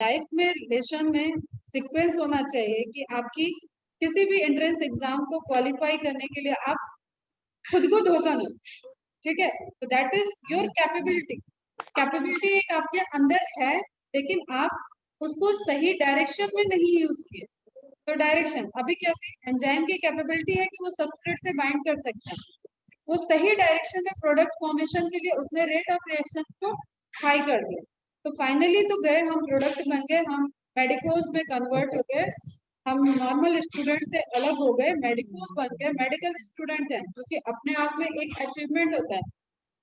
Life में relation में sequence होना चाहिए कि आपकी किसी भी एंट्रेंस एग्जाम को क्वालिफाई करने के लिए आप खुद को धोखा दो। ठीक है, तो that is your capability. Capability एक आपके अंदर है, लेकिन आप उसको सही डायरेक्शन में नहीं यूज किए। तो डायरेक्शन अभी क्या थी, एंजाइम की कैपेबिलिटी है कि वो सबस्ट्रेट से बाइंड कर सकता है, वो सही डायरेक्शन में प्रोडक्ट फॉर्मेशन के लिए उसने रेट ऑफ रिएक्शन को हाई कर दिया। तो फाइनली तो गए हम, प्रोडक्ट बन गए, हम मेडिकोज में कन्वर्ट हो गए, हम नॉर्मल स्टूडेंट से अलग हो गए, मेडिकोज बन गए, मेडिकल स्टूडेंट हैं, जो कि अपने आप में एक अचीवमेंट होता है।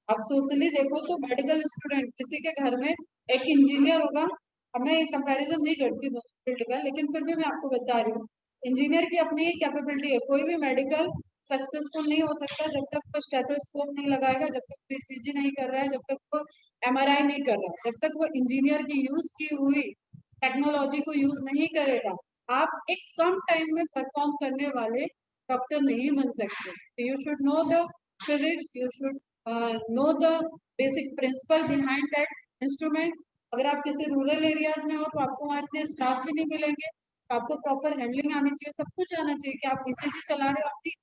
अब सोशली देखो तो मेडिकल स्टूडेंट किसी के घर में एक इंजीनियर होगा, अब मैं कंपैरिजन नहीं करती दोनों फील्ड का, लेकिन फिर भी मैं आपको बता रही हूँ, इंजीनियर की अपनी एक कैपेबिलिटी है, कोई भी मेडिकल सक्सेसफुल नहीं हो सकता जब तक वो स्टेथोस्कोप नहीं लगाएगा, जब तक वो ईसीजी नहीं कर रहा है, जब तक वो एमआरआई नहीं कर रहा है, जब तक वो इंजीनियर की यूज की हुई टेक्नोलॉजी को यूज नहीं करेगा, आप एक कम टाइम में परफॉर्म करने वाले डॉक्टर नहीं बन सकते। You should know the physics, you should know the basic principle behind that instrument. अगर आप किसी रूरल एरियाज में हो तो आपको वहाँ इतने स्टाफ भी नहीं मिलेंगे, तो आपको प्रॉपर हैंडलिंग आनी चाहिए, सब कुछ आना चाहिए कि आप ईसीजी चला रहे हो, अपनी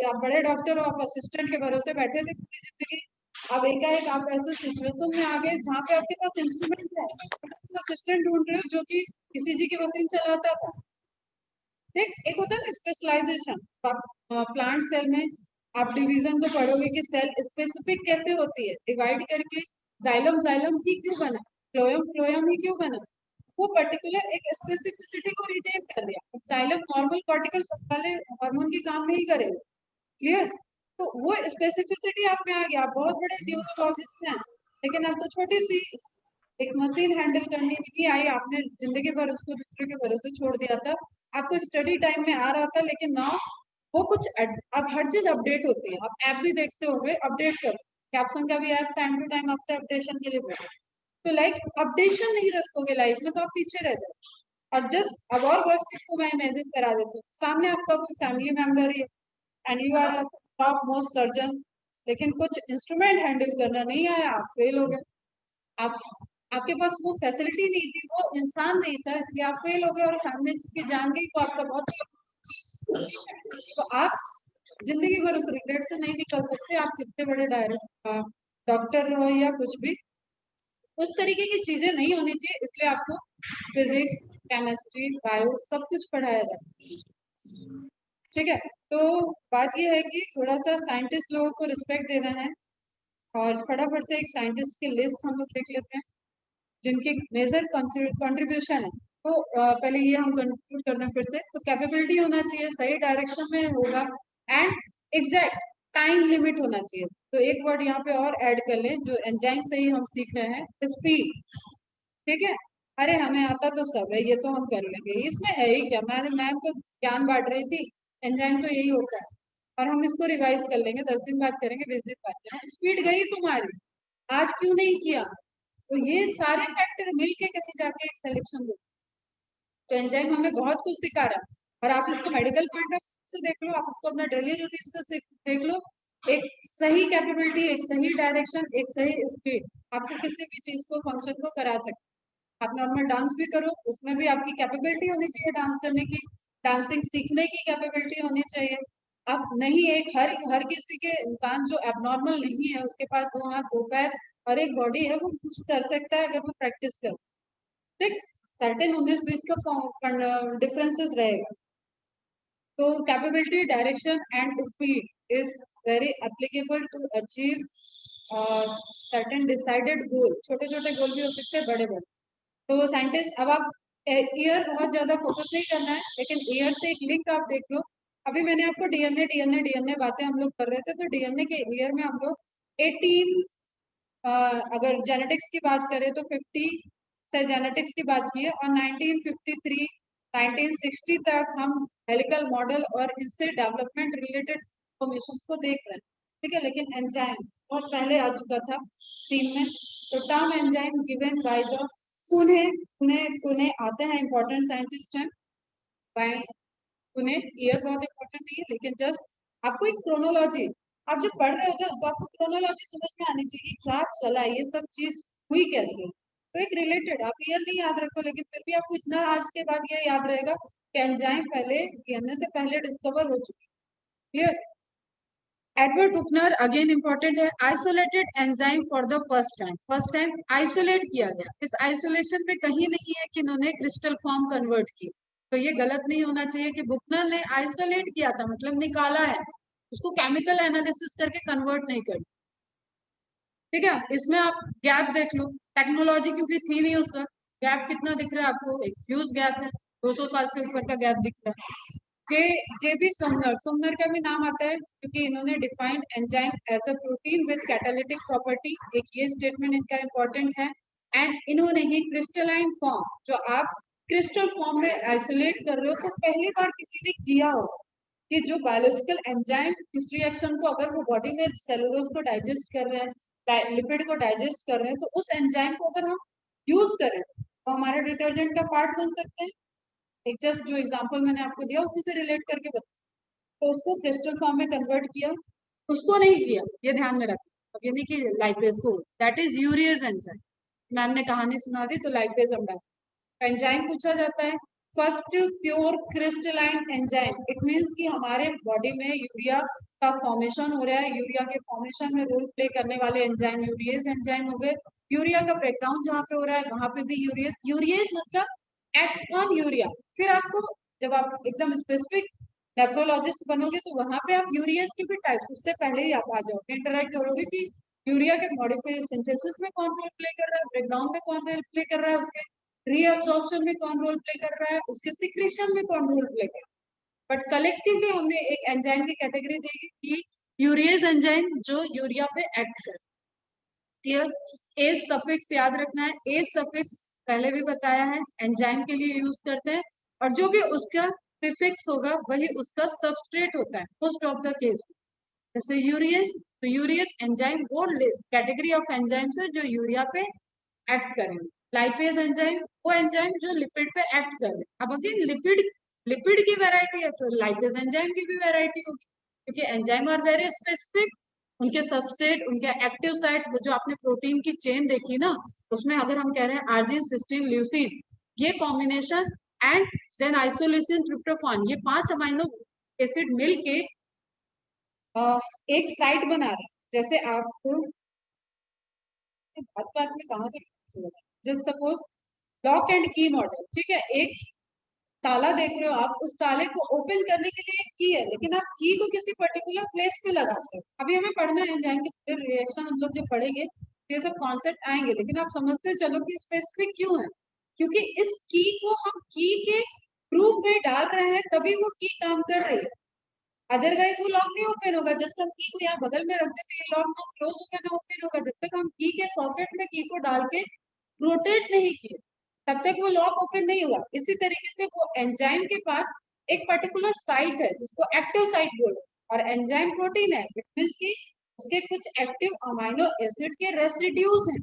आप बड़े डॉक्टर हो, आप असिस्टेंट के भरोसे बैठे थे पूरी जिंदगी, अब एकाएक आप ऐसे सिचुएशन में आ गए जहाँ पे आपके पास इंस्ट्रूमेंट है, असिस्टेंट ढूंढ रहे हो जो कि ईसीजी की मशीन चलाता था। देख, एक होता है ना स्पेशलाइजेशन, प्लांट सेल में आप डिवीजन तो पढ़ोगे कि सेल स्पेसिफिक कैसे होती है, डिवाइड करके जाइलम जाइलम ही क्यों बना, फ्लोएम फ्लोएम ही क्यों बना, वो पर्टिकुलर एक स्पेसिफिसिटी को रिटेन कर लिया। जाइलम नॉर्मल कॉर्टिकल वाले हार्मोन की काम नहीं करेगा, क्लियर। तो वो स्पेसिफिसिटी आप में आ गया, आप बहुत बड़े न्यूरोलॉजिस्ट हैं, लेकिन आप तो छोटी सी एक मशीन हैंडल करने नहीं आई, आपने जिंदगी भर उसको दूसरे के भरोसे छोड़ दिया था, आपको स्टडी टाइम में आ रहा था, लेकिन नाउ वो कुछ अब हर चीज अपडेट होती है, आप ऐप भी देखते होंगे, अपडेट करो, कैप्सन का भी ऐप टाइम टू टाइम आपसे अपडेशन के लिए बोले, तो लाइक अपडेशन नहीं रखोगे लाइफ में तो आप पीछे रह जाओ। और जस्ट अब और बस चीज को मैं इमेजिन करा देती हूँ, सामने आपका कोई फैमिली मेंबर ही and you are top most surgeon, लेकिन कुछ इंस्ट्रूमेंट हैंडल करना नहीं आया, आप फेल हो गए। आप आपके पास वो फैसिलिटी नहीं थी, वो इंसान नहीं था, इसलिए आप फेल हो गए, और सामने जिसकी जान गई वो आपका बहुत, तो आप जिंदगी भर उस रिग्रेट से नहीं निकल सकते, आप कितने बड़े डायरेक्ट डॉक्टर हो या कुछ भी, उस तरीके की चीजें नहीं होनी चाहिए, इसलिए आपको फिजिक्स केमिस्ट्री बायो सब कुछ पढ़ाया जाता है। ठीक है, तो बात यह है कि थोड़ा सा साइंटिस्ट लोगों को रिस्पेक्ट देना है, और फटाफट से एक साइंटिस्ट की लिस्ट हम लोग देख लेते हैं जिनके मेजर कंट्रीब्यूशन है। तो पहले ये हम कंक्लूड कर दें फिर से, तो कैपेबिलिटी होना चाहिए, सही डायरेक्शन में होगा, एंड एग्जैक्ट टाइम लिमिट होना चाहिए। तो एक वर्ड यहाँ पे और ऐड कर लें जो एंजाइम से ही हम सीख रहे हैं, स्पीड। ठीक है, अरे हमें आता तो सब है, ये तो हम कर लेंगे, इसमें है ही क्या, मैम तो ज्ञान बांट रही थी, एंजाइम तो यही होता है, और हम इसको रिवाइज कर लेंगे, 10 दिन बाद करेंगे, 20 दिन बाद करेंगे, स्पीड गई तुम्हारी, आज क्यों नहीं किया। तो ये सारे फैक्टर मिलके कहीं जाके एक सिलेक्शन दो। तो एंजाइम हमें बहुत कुछ सिखा रहा है, और आप इसको मेडिकल पॉइंट ऑफ व्यू से देख लो, आप इसको अपना डेली रूटीन से देख लो, एक सही कैपेबिलिटी, एक सही डायरेक्शन, एक सही स्पीड आपको किसी भी चीज को फंक्शन को करा सकते। आप नॉर्मल डांस भी करो, उसमें भी आपकी कैपेबिलिटी होनी चाहिए डांस करने की, डांसिंग सीखने की कैपेबिलिटी होनी चाहिए। अब नहीं, एक हर हर किसी के इंसान जो एबनॉर्मल नहीं है, उसके पास 2 हाथ 2 पैर और एक बॉडी है, वो कुछ कर सकता है अगर वो प्रैक्टिस करे। ठीक, सर्टेन 19-20 का डिफरेंसेस रहेगा। तो capability direction and speed is very applicable to achieve certain decided goal, छोटे छोटे गोल भी हो सकते हैं, बड़े बड़े। तो साइंटिस्ट, अब आप ईयर बहुत ज्यादा फोकस नहीं करना है, लेकिन ईयर से एक लिंक आप देख लो। अभी मैंने आपको डीएनए डीएनए डीएनए बातें हम लोग कर रहे थे, तो डीएनए के ईयर में हम लोग 18, अगर जेनेटिक्स की बात करें तो 50 से जेनेटिक्स की बात की है, और 1953 1960 तक हम हेलिकल मॉडल और इससे डेवलपमेंट रिलेटेड इंफॉर्मेशन को देख रहे हैं। ठीक है, लेकिन एंजाइम्स बहुत पहले आ चुका था सीन में। तो term enzyme given by the Pune Pune Pune आते हैं, इंपॉर्टेंट साइंटिस्ट हैं बाय पुणे। ईयर बहुत इंपॉर्टेंट नहीं है, लेकिन जस्ट आपको एक क्रोनोलॉजी, आप जब पढ़ रहे होते हो तो आपको क्रोनोलॉजी समझ में आनी चाहिए, क्या चला, ये सब चीज हुई कैसे। तो एक रिलेटेड, आप ईयर नहीं याद रखो लेकिन फिर भी आपको इतना आज के बाद ये याद रहेगा कि एंजाइम पहले डीएनए से पहले डिस्कवर हो चुकी है। क्लियर? एडवर्ड बुकनर अगेन इंपॉर्टेंट है, isolated enzyme for the first time isolate किया गया। इस आइसोलेशन में कहीं नहीं है कि इन्होंने क्रिस्टल फॉर्म कन्वर्ट की, तो ये गलत नहीं होना चाहिए कि बुकनर ने आइसोलेट किया था, मतलब निकाला है, उसको केमिकल एनालिसिस करके कन्वर्ट नहीं कर। ठीक है, इसमें आप गैप देख लो, टेक्नोलॉजी क्योंकि थी नहीं उस वक्त, गैप कितना दिख रहा है आपको, एक ह्यूज गैप है, 200 साल से ऊपर का गैप दिख रहा है। जे जे बी सोमनर, सोमनर का भी नाम आता है क्योंकि इन्होंने defined enzyme as a protein with catalytic property, एक ये स्टेटमेंट इनका इंपॉर्टेंट है। एंड इन्होंने ही क्रिस्टलाइन फॉर्म, जो आप क्रिस्टल फॉर्म में आइसोलेट कर रहे हो, तो पहली बार किसी ने किया हो कि जो बायोलॉजिकल एंजाइम इस रिएक्शन को, अगर वो बॉडी में सेलुलोज को डाइजेस्ट कर रहे हैं, लिपिड को डाइजेस्ट कर रहे हैं, तो उस एंजाइम को अगर हम यूज करें तो हमारे डिटर्जेंट का पार्ट बन सकते हैं। एक जस्ट जो एग्जांपल मैंने आपको दिया उसी से रिलेट करके बताया, तो उसको क्रिस्टल फॉर्म में कन्वर्ट किया, उसको नहीं किया, ये ध्यान में रखना। अब ये नहीं कि लाइपेज को, that is urease enzyme, ma'am ने कहानी सुना दी तो लाइपेज हम डाल, एंजाइम पूछा जाता है, first pure crystalline enzyme, it means कि हमारे बॉडी में यूरिया का फॉर्मेशन हो रहा है, यूरिया के फॉर्मेशन में रोल प्ले करने वाले एंजाइम यूरियस एंजाइम हो गए। यूरिया का ब्रेकडाउन जहाँ पे हो रहा है वहां पे भी यूरियस, यूरियस मतलब एक्ट ऑन यूरिया। फिर आपको जब आप एकदम स्पेसिफिक नेफ्रोलॉजिस्ट बनोगे तो वहां पे आप यूरियस के भी टाइप्स, उससे पहले ही आप आ जाओगे, इंटरेक्ट करोगे कि यूरिया के मॉडिफाई सिंथेसिस में कौन रोल प्ले कर रहा है, ब्रेकडाउन में कौन रोल प्ले कर रहा है, उसके रीअब्जॉर्प्शन में कौन रोल प्ले कर रहा है, उसके सिक्रेशन में कौन रोल प्ले कर रहा है। बट कलेक्टिवली हमने एक एंजाइम की कैटेगरी दी कि यूरियस एंजाइम जो यूरिया पे एक्ट कर। क्लियर? एज सफिक्स याद रखना है, एज सफिक्स पहले भी बताया है, एंजाइम के लिए यूज करते हैं, और जो भी उसका प्रीफिक्स होगा वही उसका सबस्ट्रेट होता है मोस्ट ऑफ द केस। जैसे यूरियस, तो यूरियस एंजाइम वो कैटेगरी ऑफ एंजाइम्स है जो यूरिया पे एक्ट करेंगे। लाइपेज एंजाइम वो एंजाइम जो लिपिड पे एक्ट कर रहे हैं। अब अगेन लिपिड, लिपिड की वैरायटी है तो लाइपेज एंजाइम की भी वैरायटी होगी, क्योंकि एंजाइम आर वेरी स्पेसिफिक, उनके सबस्ट्रेट, उनके एक्टिव साइट, वो जो आपने प्रोटीन की चेन देखी ना, उसमें अगर हम कह रहे हैं आर्जिन सिस्टीन ल्यूसीन, ये combination and then isoleucine tryptophan, ये 5 अमाइनो एसिड मिलके एक साइट बना रहे हैं। जैसे आपको बात बात में कहां से, जस्ट सपोज लॉक एंड की मॉडल, ठीक है, एक ताला देख रहे हो आप, उस ताले को ओपन करने के लिए एक की है, लेकिन आप की को किसी पर्टिकुलर प्लेस पे लगाते हो। अभी हमें पढ़ना है जाएंगे फिर रिएक्शन हम लोग जब पढ़ेंगे तो ये सब कॉन्सेप्ट आएंगे, लेकिन आप समझते चलो कि स्पेसिफिक क्यों है, क्योंकि इस की को हम की के रूप में डाल रहे हैं तभी वो की काम कर रही है, अदरवाइज वो लॉक नहीं ओपन होगा। जस्ट हम की को यहाँ बगल में रख देते, ये लॉक ना क्लोज होगा ना ओपन होगा, जब तक हम की के सॉकेट में की को डाल के रोटेट नहीं किए तब तक वो लॉक ओपन नहीं हुआ। इसी तरीके से वो एंजाइम के पास एक पर्टिकुलर साइट है जिसको एक्टिव साइट बोलो, और एंजाइम प्रोटीन है, इट मींस कि उसके कुछ एक्टिव अमाइनो एसिड के रेसिड्यूज हैं,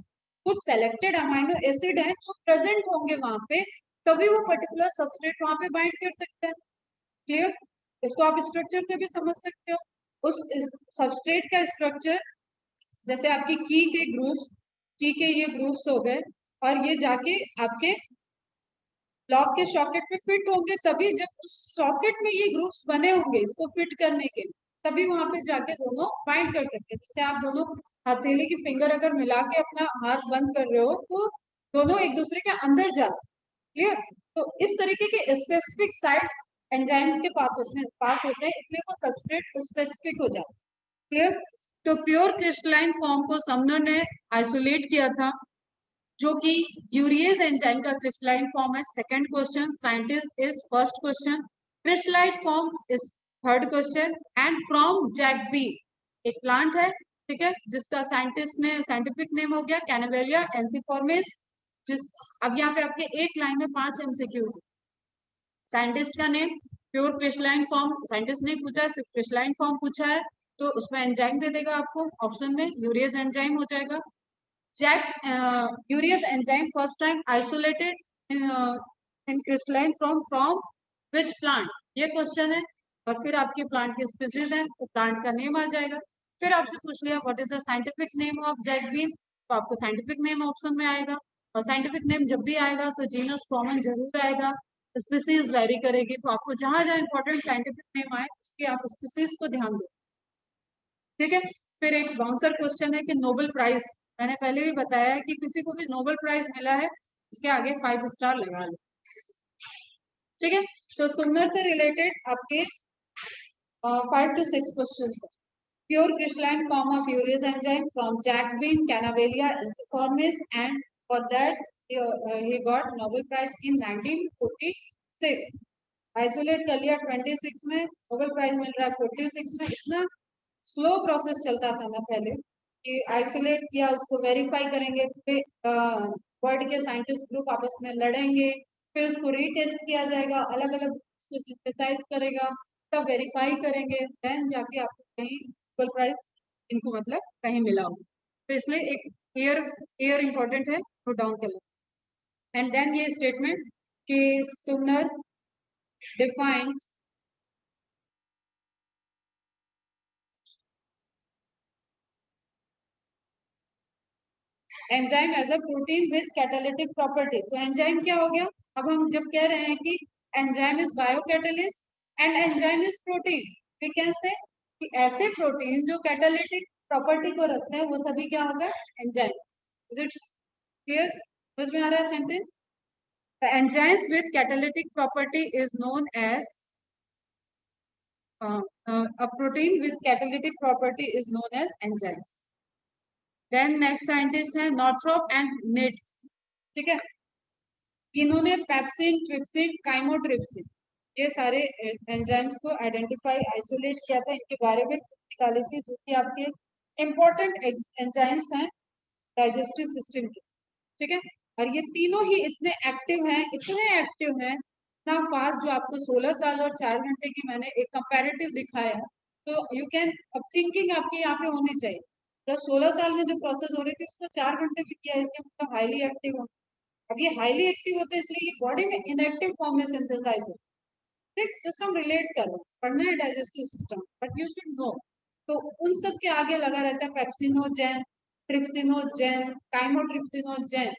कुछ सेलेक्टेड अमाइनो एसिड हैं जो प्रेजेंट होंगे वहां पे, तभी वो पर्टिकुलर सबस्ट्रेट वहां पे बाइंड कर सकते हैं। क्लियर? इसको आप स्ट्रक्चर से भी समझ सकते हो, उस सबस्ट्रेट का स्ट्रक्चर, जैसे आपकी की के ग्रुप्स, की के ये ग्रुप्स हो गए, और ये जाके आपके लॉक के सॉकेट में फिट होंगे, तभी जब उस सॉकेट में ये ग्रुप्स बने होंगे इसको फिट करने के, तभी वहां पे जाके दोनों बाइंड कर सकते हैं। जैसे आप दोनों हथेली की फिंगर अगर मिला के अपना हाथ बंद कर रहे हो तो दोनों एक दूसरे के अंदर जाते। क्लियर? तो इस तरीके के स्पेसिफिक साइट्स एंजाइम्स के पास होते हैं, इसलिए वो सबस्ट्रेट स्पेसिफिक हो जाता है। क्लियर? तो प्योर क्रिस्टलाइन फॉर्म को समनर ने आइसोलेट किया था, जो कि यूरियस एंजाइम का क्रिस्टलाइन फॉर्म है। Second question, scientist is first question, crystalline form is third question, and from jack bean, एक प्लांट है, ठीक है, जिसका साइंटिस्ट ने साइंटिफिक नेम हो गया कैनेवेलिया एंसिफॉर्मिस। जिस, अब यहाँ पे आपके एक लाइन में 5 एमसीक्यूज, साइंटिस्ट का name, pure crystalline form, scientist ने पूछा, सिर्फ क्रिस्टलाइन फॉर्म पूछा है तो उसमें एंजाइम दे देगा आपको ऑप्शन में, यूरियस एंजाइम हो जाएगा। Urease enzyme first time isolated in crystalline from which plant, ये क्वेश्चन है, और फिर आपके प्लांट की स्पीसीज है तो प्लांट का नेम आ जाएगा। फिर आपसे पूछ लिया what is the scientific name of jack bean, तो आपको साइंटिफिक नेम ऑप्शन में आएगा। और साइंटिफिक नेम जब भी आएगा तो जीनस कॉमन जरूर आएगा, स्पीसीज वेरी करेगी, तो आपको जहां जहां इंपॉर्टेंट साइंटिफिक नेम आए उसके आप स्पीसीज को ध्यान दो। ठीक है। फिर एक बाउंसर क्वेश्चन है कि नोबेल प्राइज, मैंने पहले भी बताया है कि किसी को भी नोबेल प्राइज मिला है उसके आगे 5 स्टार लगा लो। ठीक है। तो सुमनर से रिलेटेड आपके 5 to 6 क्वेश्चन है। Pure crystalline form of urease enzyme from Jack Bean, Cannabelia ensiformis, and for that he got Nobel Prize in 1946. Isolate कर लिया 26 में, नोबेल प्राइज मिल रहा है 46 में। इतना स्लो प्रोसेस चलता था ना पहले कि आइसोलेट किया, उसको वेरीफाई करेंगे, फिर वर्ल्ड के साइंटिस्ट ग्रुप आपस में लड़ेंगे, फिर उसको रीटेस्ट किया जाएगा, अलग अलग उसको सिंथेसाइज करेगा, तब वेरीफाई करेंगे, देन जाके आपको कहीं नोबेल प्राइज इनको मतलब कहीं मिला होगा। तो इसलिए एक ईयर ईयर इंपॉर्टेंट है, नोट डाउन कर लो। एंड देन ये स्टेटमेंट कि Sumner defines enzyme as a protein with catalytic property. तो एंजाइम क्या हो गया? अब हम जब कह रहे हैं कि enzyme is biocatalyst and enzyme is protein, we can say कि ऐसे प्रोटीन जो कैटालिटिक प्रॉपर्टी को रखते हैं वो सभी क्या होगा? एंजाइम। Is it clear? समझ में आ रहा है sentence? Enzymes with catalytic property is known as a protein with catalytic property is known as enzymes. Then next scientist है नॉर्थरोप एंड निट्स। ठीक है। इन्होंने पेप्सिन, ट्रिप्सिन, काइमोट्रिप्सिन ये सारे एंजाइम्स को आइडेंटिफाई आइसोलेट किया था, इनके बारे में निकाली थी, जो कि आपके इंपॉर्टेंट एंजाइम्स हैं डाइजेस्टिव सिस्टम के। ठीक है। और ये तीनों ही इतने एक्टिव हैं, इतने एक्टिव हैं, इतना फास्ट, जो आपको 16 साल और 4 घंटे की मैंने एक कंपैरेटिव दिखाया, तो यू कैन अब थिंकिंग आपकी यहाँ पे होनी चाहिए। जब 16 साल में जो प्रोसेस हो रही थी उसको 4 घंटे में किया, इसके मतलब हाईली एक्टिव हो। अब ये हाईली एक्टिव होते हैं इसलिए ये बॉडी में इनएक्टिव फॉर्म में सिंथेसाइज होता है। ठीक, जस्ट हम रिलेट कर रहे हैं, पढ़ना है digestive system, but you should know. तो उन सब के आगे लगा रहता है पेप्सिनोजेन, ट्रिप्सिनोजेन, काइमोट्रिप्सिनोजेन,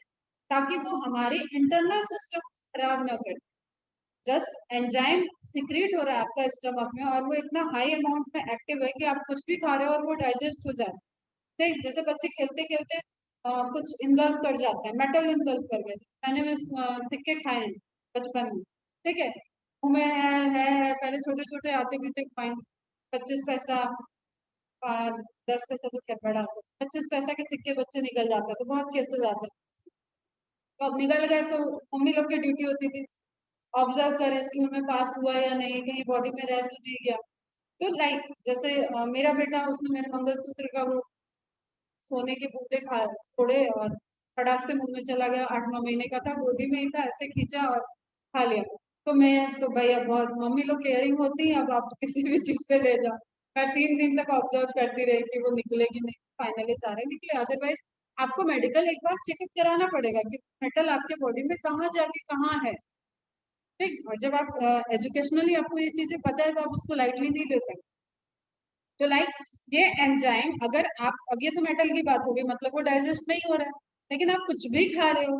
ताकि वो हमारी इंटरनल सिस्टम खराब ना करे। जस्ट एंजाइम सिक्रीट हो रहा है आपका स्टमक में और वो इतना हाई अमाउंट में एक्टिव है कि आप कुछ भी खा रहे हो और वो डाइजेस्ट हो जाए। ठीक, जैसे बच्चे खेलते खेलते कुछ इंगल्फ कर जाते हैं, मेटल इंगल्फ कर गए। मैंने में सिक्के खाए हैं बचपन में। ठीक है। मुंह में है पहले छोटे छोटे आते भी थे कॉइन, 25 पैसा, 10 पैसा तो क्या बड़ा होता, 25 पैसा के सिक्के बच्चे निकल जाते थे, बहुत केसेस आते थे। तो अब निकल गए तो मम्मी लोग की ड्यूटी होती थी ऑब्जर्व करें स्कूल में पास हुआ या नहीं, कहीं बॉडी में रह तो नहीं गया। तो लाइक जैसे मेरा बेटा, उसने मेरे मंगलसूत्र का वो सोने के बूंदे खा छोड़े और फटाक से मुंह में चला गया, 8-9 महीने का था, गोदी में ही था, ऐसे खींचा और खा लिया। तो मैं तो भैया बहुत मम्मी लोग केयरिंग होती है, अब आप किसी भी चीज पे ले जाओ। मैं 3 दिन तक ऑब्जर्व करती रही कि वो निकले कि नहीं, फाइनली सारे निकले। अदरवाइज आपको मेडिकल एक बार चेकअप कराना पड़ेगा कि मेटल आपके बॉडी में कहाँ जाके कहाँ है। ठीक, और जब आप एजुकेशनली आपको ये चीजें पता है तो आप उसको लाइटली नहीं ले सकते। तो लाइक ये एंजाइम, अगर आप, अब ये तो मेटल की बात हो गई, मतलब वो डाइजेस्ट नहीं हो रहा है, लेकिन आप कुछ भी खा रहे हो,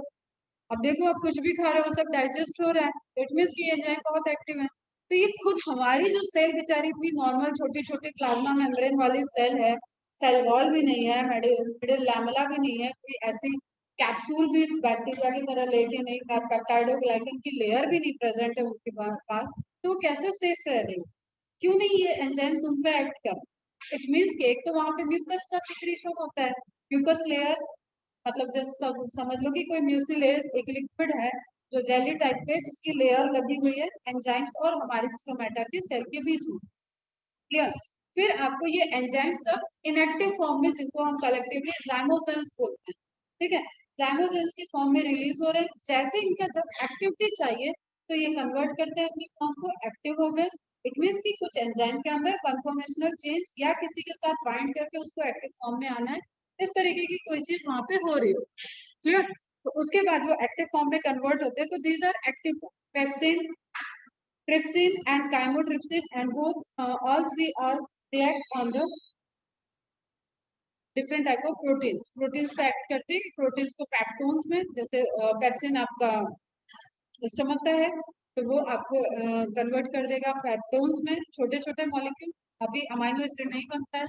अब देखो आप कुछ भी खा रहे हो सब डाइजेस्ट हो रहा है, इट मीन्स कि एंजाइम बहुत एक्टिव है। तो ये खुद हमारी जो सेल बेचारी इतनी नॉर्मल छोटी छोटी प्लाज्मा मेम्ब्रेन वाली सेल है, सेल वॉल भी नहीं है, मिडिल लैमेला भी नहीं है, कोई ऐसी कैप्सूल भी बैक्टीरिया की तरह लेके नहीं, पेप्टाइडोग्लाइकन की लेयर भी नहीं प्रेजेंट है उनके पास, तो वो कैसे सेफ रह रही है? क्यों नहीं ये एंजाइम्स उन पे एक्ट कर? इट मीन्स कि एक तो वहां पे म्यूकस का सिक्रीशन होता है, म्यूकस लेयर, मतलब जस्ट समझ लो कि कोई म्यूसिलेज एक लिक्विड है जो जेली टाइप पे, जिसकी लेयर लगी हुई है एंजाइम्स और हमारी स्टोमेटा के सेल के बीच में। क्लियर? फिर आपको ये एंजाइम्स सब इनएक्टिव फॉर्म में, जिनको हम कलेक्टिवली जाइमोसेंस बोलते हैं, ठीक है, जाइमोसेंस के फॉर्म में रिलीज हो रहे हैं। जैसे इनका जब एक्टिविटी चाहिए तो ये कन्वर्ट करते हैं अपने फॉर्म को, एक्टिव हो गए। इट मीन्स कि कुछ एंजाइम के अंदर कन्फॉर्मेशनल चेंज या किसी के साथ बाइंड करके उसको एक्टिव फॉर्म में आना है, इस तरीके की कोई चीज वहां पे हो रही हो। क्लियर? तो उसके बाद वो एक्टिव फॉर्म में कन्वर्ट होते हैं, तो these are active form, pepsin, trypsin and chymotrypsin, and both all three are react on the different type of proteins proteins पे एक्ट करते हैं, प्रोटीन्स को पेप्टोन्स में, जैसे पेप्सिन आपका स्टमक का है तो वो आपको कन्वर्ट कर देगा पेप्टोन्स में, छोटे छोटे मॉलिक्यूल। अभी अमाइनो एसिड नहीं बनता है,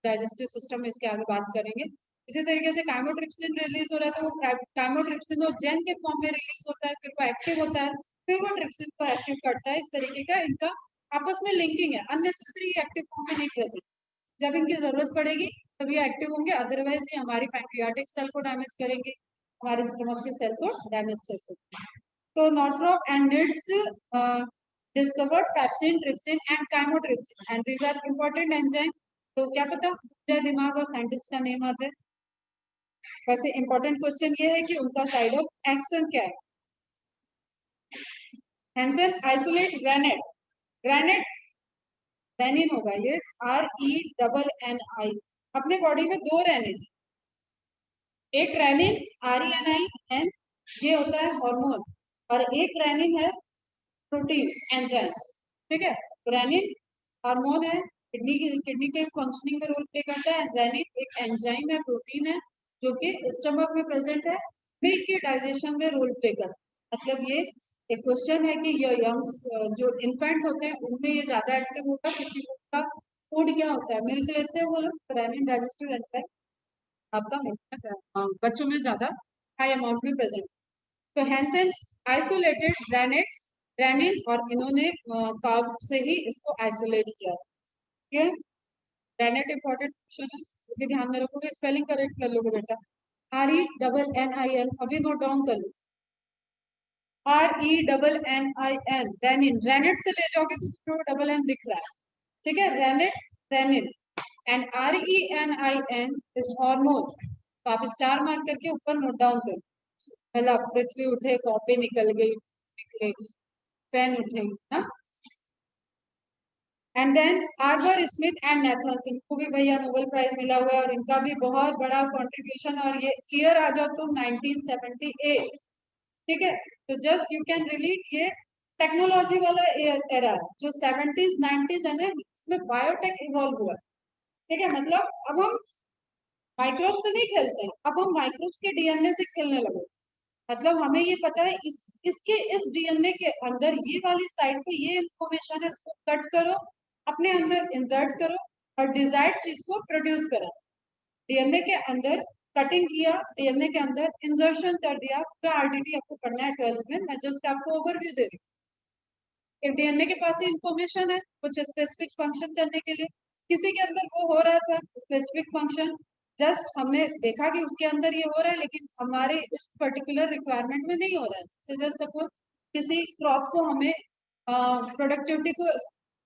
डाइजेस्टिव सिस्टम में इसके आगे बात करेंगे। इसी तरीके से काइमोट्रिप्सिन रिलीज हो रहा है तो वो काइमोट्रिप्सिन वो जेन के फॉर्म में रिलीज होता है, फिर वो एक्टिव होता है, फिर वो ट्रिप्सिन को एक्टिव करता है। इस तरीके का इनका आपस में लिंकिंग है, अननेसेसरी एक्टिव फॉर्म में नहीं प्रेजेंट। जब इनकी जरूरत पड़ेगी तब ये एक्टिव होंगे, अदरवाइज ये हमारी पैंक्रियाटिक सेल को डैमेज करेंगे, हमारे स्टमक के सेल को डैमेज कर सकते हैं। तो Northrop and needs discovered pepsin, trypsin and chymotrypsin and these are important enzyme। तो क्या पता मुझे दिमाग और साइंटिस्ट का नेम आ जाए। वैसे इंपॉर्टेंट क्वेश्चन ये है कि उनका साइड ऑफ एक्शन क्या है। Hansen isolate grenade, grenade rennin होगा ये, RENNI। अपने बॉडी में दो रेनिन, एक रेनिन RENIN ये होता है हार्मोन, और एक रेनिन है प्रोटीन एंजाइम। ठीक है, रेनिन हार्मोन है, किडनी के फंक्शनिंग में रोल प्ले करता है। रेनिन एक एंजाइम है, प्रोटीन है, जो कि स्टमक में प्रेजेंट है, मिल्क के डाइजेशन में रोल प्ले करता है। मतलब ये एक क्वेश्चन है कि ये यंग्स जो इन्फेंट होते हैं उनमें ये ज्यादा एक्टिव होता है, क्योंकि उनका फूड क्या होता है, मिल्क लेते हैं वो लोग। रेनिन डाइजेस्टिव एंजाइम आपका बच्चों में ज्यादा हाई अमाउंट में प्रेजेंट। तो हैंसन आइसोलेटेड रेनेट रेनिन और इन्होंने काव से ही इसको आइसोलेट किया। ठीक है, रेनेट इंपॉर्टेंट क्वेश्चन है, तो भी ध्यान में रखोगे, स्पेलिंग करेक्ट कर लोगे बेटा। RENNIN अभी नोट डाउन कर लो, RENNIN रेनिन, रेनेट से ले जाओगे तो तुम्हें डबल एन दिख रहा है। ठीक है, rennet rennin and RENIN is hormone. तो आप स्टार मार्क करके ऊपर नोट डाउन करो। मतलब पृथ्वी उठे कॉपी निकल गई, निकलेगी पेन उठेगी ना। And then Arber Smith and Nathans, इनको भी भैया नोबेल प्राइज मिला हुआ है और इनका भी बहुत बड़ा कंट्रीब्यूशन। और ये ईयर आ जाओ तो 1978। ठीक है, तो जस्ट यू कैन रिलेट, ये टेक्नोलॉजी वाला एरा है जो 70s 90s है ना, इसमें बायोटेक इवॉल्व हुआ है। ठीक है, मतलब अब हम माइक्रोब से नहीं खेलते हैं, अब हम माइक्रोब्स के डीएनए से खेलने लगे। मतलब हमें ये पता है इसके इस डीएनए के अंदर ये वाली साइड पे ये इंफॉर्मेशन है, इसको कट करो, अपने अंदर इंसर्ट करो और डिजायर्ड चीज को प्रोड्यूस करा। डीएनए के अंदर कटिंग किया, डीएनए के अंदर इंसर्शन कर दिया। पूरा आरडीटी आपको पढ़ना है 12th में, मैं जस्ट आपको ओवरव्यू दे रही हूँ। डीएनए के पास इंफॉर्मेशन है कुछ स्पेसिफिक फंक्शन करने के लिए, किसी के अंदर वो हो रहा था स्पेसिफिक फंक्शन, जस्ट हमने देखा कि उसके अंदर ये हो रहा है, लेकिन हमारे इस पर्टिकुलर रिक्वायरमेंट में नहीं हो रहा है। जस्ट सपोज किसी क्रॉप को हमें प्रोडक्टिविटी को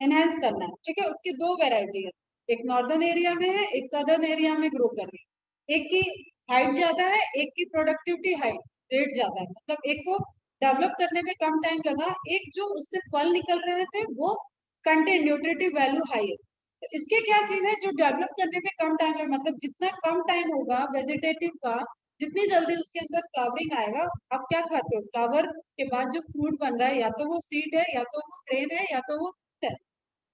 एनहेंस करना है, ठीक है, उसकी दो वेराइटी है, एक नॉर्दर्न एरिया में है, एक सदर्न एरिया में ग्रो कर रही है। एक की हाइट ज्यादा है, एक की प्रोडक्टिविटी हाइट रेट ज्यादा है, मतलब एक को डेवलप करने में कम टाइम लगा, एक जो उससे फल निकल रहे थे वो कंटेंट न्यूट्रिटिव वैल्यू हाई है। तो इसके क्या चीज है जो डेवलप करने में कम टाइम है, मतलब जितना कम टाइम होगा वेजिटेटिव का, जितनी जल्दी उसके अंदर फ्लावरिंग आएगा। आप क्या खाते हो, फ्लावर के बाद जो फ्रूट बन रहा है या तो वो सीड है, या तो वो ग्रेन है, या तो वो है।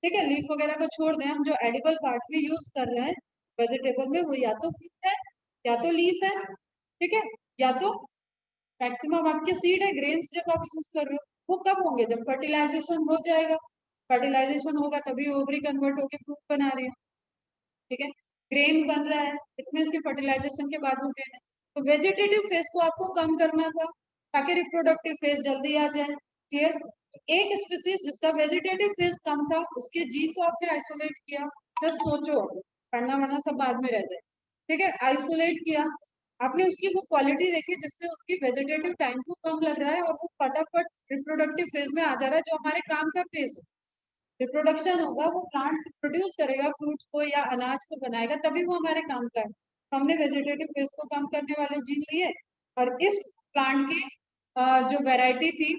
ठीक है, लीफ वगैरह को छोड़ दें, हम जो एडिबल पार्ट भी यूज कर रहे हैं वेजिटेबल में, वो या तो फ्रूट है या तो लीफ है। ठीक है, या तो मैक्सिमम आपके सीड है, ग्रेन्स जब आप यूज कर रहे हो। वो कब होंगे, जब फर्टिलाइजेशन हो जाएगा, फर्टिलाइजेशन होगा तभी ओवरी कन्वर्ट होकर फ्रूट बना रही है। ठीक है, ग्रेन बन रहा है, इतने इसके फर्टिलाइजेशन के बाद वो ग्रेन है। तो वेजिटेटिव फेज को आपको कम करना था ताकि रिप्रोडक्टिव फेज जल्दी आ जाए। क्लियर, एक स्पीसीज जिसका वेजिटेटिव फेज कम था उसके जीन को आपने आइसोलेट किया। जस्ट सोचो, पढ़ना वरना सब बाद में रह जाए। ठीक है, आइसोलेट किया आपने, उसकी वो क्वालिटी देखी जिससे उसकी वेजिटेटिव टाइम को कम लग रहा है और वो फटाफट रिप्रोडक्टिव फेज में आ जा रहा है, जो हमारे काम का फेज है। रिप्रोडक्शन होगा, वो प्लांट प्रोड्यूस करेगा फ्रूट को या अनाज को बनाएगा, तभी वो हमारे काम का है। तो हमने वेजिटेटिव फेज को कम करने वाले जीन लिए, और इस प्लांट की जो वैरायटी थी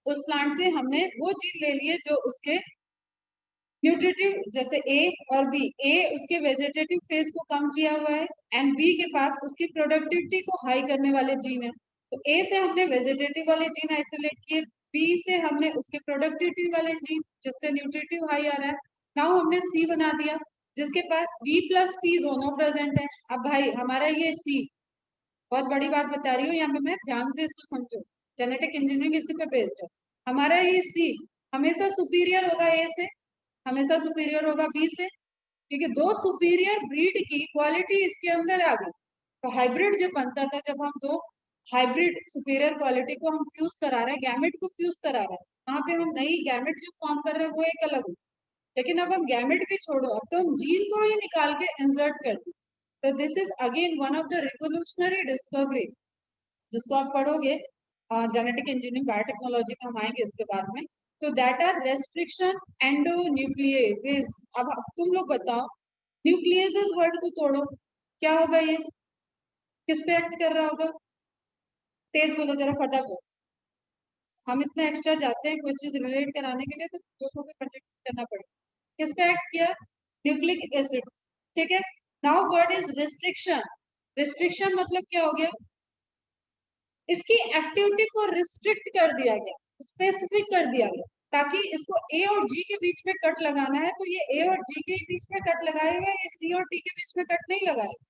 उस प्लांट से हमने वो जीन ले लिए जो उसके न्यूट्रिटिव, जैसे ए और बी, ए उसके वेजिटेटिव फेज को कम किया हुआ है एंड बी के पास उसकी प्रोडक्टिविटी को हाई करने वाले जीन है। तो ए से हमने वेजिटेटिव वाले जीन आइसोलेट किए, बी से हमने उसके प्रोडक्टिविटी वाले जीन जिससे न्यूट्रिटिव हाई आ रहा है, नाउ हमने सी बना दिया। जिसके पास V प्लस P दोनों प्रेजेंट है। अब भाई हमारा ये C, बहुत बड़ी बात बता रही हूँ यहाँ पे मैं, ध्यान से इसको समझो, जेनेटिक इंजीनियरिंग इसी पे बेस्ड है। हमारा ये C हमेशा सुपीरियर होगा A से, हमेशा सुपीरियर होगा B से, क्योंकि दो सुपीरियर ब्रीड की क्वालिटी इसके अंदर आ गई। तो हाइब्रिड जो बनता था, जब हम दो हाइब्रिड सुपीरियर क्वालिटी को हम फ्यूज करा रहे हैं, गैमेट को फ्यूज करा रहे हैं, वहां पे हम नई गैमेट जो फॉर्म कर रहे हैं वो एक अलग हो। लेकिन अब हम गैमेट भी छोड़ो, अब तो हम जीन को ही निकाल के इंसर्ट कर दें। तो this is again one of the revolutionary discovery, जिसको आप पढ़ोगे जेनेटिक इंजीनियरिंग बायोटेक्नोलॉजी में, हम आएंगे इसके बाद में। तो दैट आर रेस्ट्रिक्शन एंडोन्यूक्लियेसेस। अब तुम लोग बताओ, न्यूक्लियेसेस वर्ड को तोड़ो, क्या होगा ये, किस पे एक्ट कर रहा होगा? तेज बोलो जरा फटाफट। हम इतना एक्स्ट्रा जाते हैं कुछ चीज रिलेट कराने के लिए, तो दोस्तों को कंटेक्ट करना पड़ेगा। किस पे एक्ट किया? Nucleic acid. ठीक है, now word is restriction. Restriction मतलब क्या हो गया? इसकी एक्टिविटी को रिस्ट्रिक्ट कर दिया गया, स्पेसिफिक कर दिया गया, ताकि इसको ए और जी के बीच में कट लगाना है तो ये ए और जी के बीच में कट लगाएगा, ये सी और टी के बीच में कट नहीं लगाएगा।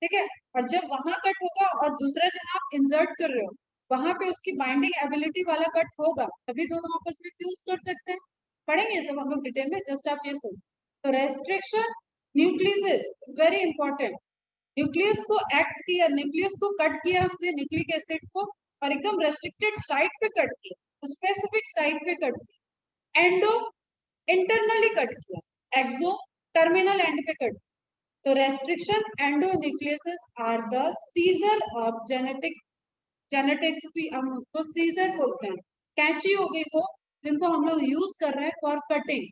ठीक है, और जब वहां कट होगा और दूसरा जहां आप इंसर्ट कर रहे हो वहां पे उसकी बाइंडिंग एबिलिटी वाला कट होगा, तभी दोनों आपस में फ्यूज कर सकते हैं। पढ़ेंगे ये सब हम लोग डिटेल में, जस्ट आप ये सुन। तो restriction nuclease is very important. Nuclease को एक्ट किया, न्यूक्लियस को कट किया उसने न्यूक्लिक एसिड को, और एकदम रेस्ट्रिक्टेड साइट पे कट किया, स्पेसिफिक साइट पे कट किया। एंडो इंटरनली कट किया, एक्सो टर्मिनल एंड पे कट। तो restriction endonucleases are the scissor of genetics भी हम उसको सीजर बोलते हैं। कैंची हो गई वो, जिनको हम लोग यूज कर रहे हैं for cutting.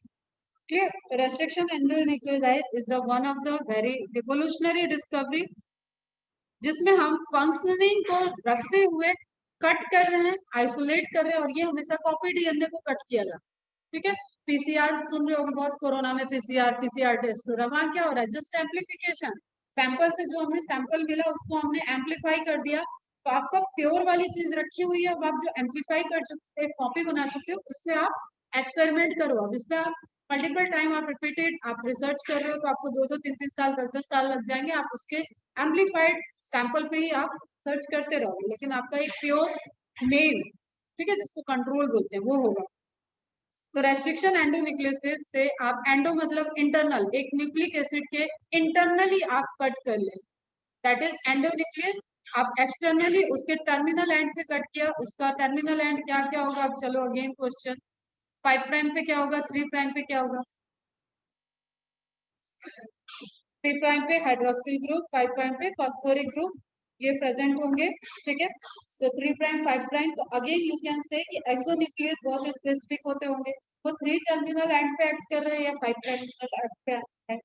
Clear? Restriction endonucleotide is the one of the very revolutionary discovery, जिसमें हम फंक्शनिंग को रखते हुए कट कर रहे हैं, आइसोलेट कर रहे हैं, और ये हमेशा कॉपी डीएनए को कट किया जाता है। ठीक है, पीसीआर सुन रहे होंगे बहुत, कोरोना में पीसीआर टेस्ट हो रहा है, वहां क्या हो रहा है? Just amplification. सैंपल से जो हमने सैंपल मिला उसको हमने एम्पलीफाई कर दिया, तो आपका प्योर वाली चीज रखी हुई है, अब आप जो एम्पलीफाई कर चुके हो, एक कॉपी बना चुके हो, उस पर आप एक्सपेरिमेंट करो। अब इस पर आप मल्टीपल टाइम आप रिपीटेड आप रिसर्च कर रहे हो, तो आपको 2-2, 3-3 साल, 10-10 साल लग जाएंगे, आप उसके एम्पलीफाइड सैंपल पे ही आप सर्च करते रहोगे, लेकिन आपका एक प्योर मेन, ठीक है, जिसको कंट्रोल बोलते हैं, वो होगा। तो रेस्ट्रिक्शन एंडोन्यूक्लियोसिस से आप, एंडो मतलब इंटरनल, एक न्यूक्लिक एसिड के इंटरनली आप कट कर ले, दैट इज एंडोन्यूक्लियस। आप एक्सटर्नली उसके टर्मिनल एंड पे कट किया, उसका टर्मिनल एंड क्या क्या होगा? अब चलो अगेन क्वेश्चन, 5 प्राइम पे क्या होगा, 3 प्राइम पे क्या होगा? 3 प्राइम पे हाइड्रोक्सिल ग्रुप, 5 प्राइम पे फॉस्फोरिक ग्रुप, ये प्रेजेंट होंगे। ठीक है, तो 3 प्राइम 5 प्राइम, तो अगेन यू कैन से कि एक्सोन्यूक्लियस बहुत स्पेसिफिक होते होंगे, वो 3 टर्मिनल एंड पे एक्ट कर रहे हैं या 5 टर्मिनल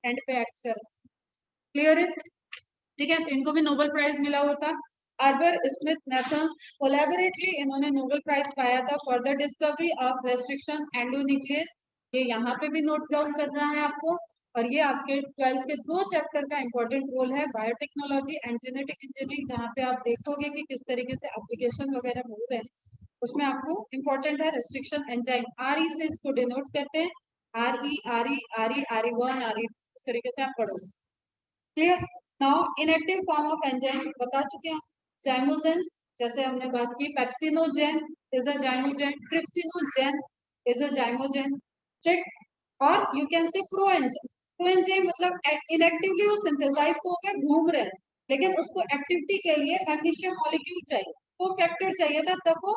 एंड पे एक्ट कर रहे हैं। क्लियर है? ठीक है, तो इनको भी नोबेल प्राइज मिला हुआ था। आर्बर स्मिथ नेथन्स कोलैबोरेटली इन्होंने नोबेल प्राइज पाया था for the discovery of restriction endonuclease. ये यहाँ पे भी नोट डाउन करना है आपको, और ये आपके 12th के 2 चैप्टर का इंपॉर्टेंट रोल है, बायोटेक्नोलॉजी एंड जेनेटिक इंजीनियरिंग, जहाँ पे आप देखोगे कि किस तरीके से एप्लीकेशन वगैरह हो रहे हैं, उसमें आपको इंपॉर्टेंट है रेस्ट्रिक्शन एंजाइम। आर ई से इसको डिनोट करते हैं, RE इस तरीके से आप पढ़ोगे। Clear? Now inactive form of enzyme बता चुके हैं, जाइमोजेंस, जैसे हमने बात की, pepsinogen is a zymogen, trypsinogen is a zymogen. ठीक, और you can say proenzyme. Proenzyme मतलब इनएक्टिवली वो सिंथेसाइज तो हो गया, घूम रहे हैं, लेकिन उसको एक्टिविटी के लिए मैग्नीशियम मॉलिक्यूल चाहिए, तो फैक्टर चाहिए था, तब वो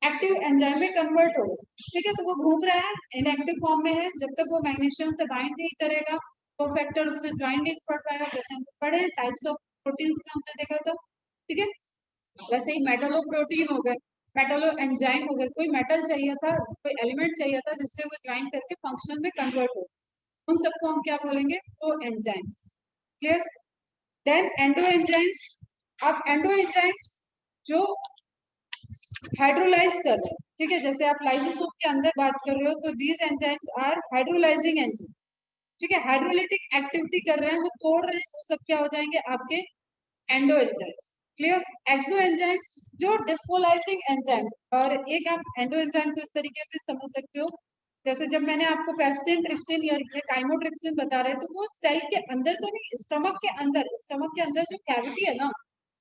एक्टिव एंजाइम में कन्वर्ट होगा। ठीक है, तो वो घूम रहा है, इनएक्टिव फॉर्म में है, जब तक वो मैग्नीशियम से बाइंड नहीं करेगा तो फैक्टर उससे ज्वाइन नहीं पड़ पाएगा। जैसे हम पढ़े टाइप्स ऑफ प्रोटीन्स में हमने देखा था। ठीक है, वैसे ही मेटलो प्रोटीन हो गए, मेटलो एंजाइम हो गए, कोई मेटल चाहिए था, कोई एलिमेंट चाहिए था जिससे वो ज्वाइन करके फंक्शनल में कन्वर्ट हो, उन सबको हम क्या बोलेंगे? तो enzymes. Clear? Then endo enzymes. अब एंडो एंजाइम्स जो हाइड्रोलाइज कर रहे हैं, ठीक है, जैसे आप लाइसोसोम के अंदर बात कर रहे हो, तो these enzymes are hydrolysing enzyme. ठीक है, हाइड्रोलिटिक एक्टिविटी कर रहे हैं, वो तोड़ रहे हैं, वो सब क्या हो जाएंगे? आपके एंडो एंजाइम्स। क्लियर? एक्सो एंजाइम जो डिस्पोलाइजिंग एंजाइम, और एक आप एंडो एंजाइम को इस तरीके से समझ सकते हो, जैसे जब मैंने आपको पेप्सिन ट्रिप्सिन या ये काइमोट्रिप्सिन बता रहे तो वो सेल के अंदर तो नहीं, स्टमक के अंदर जो कैविटी है ना,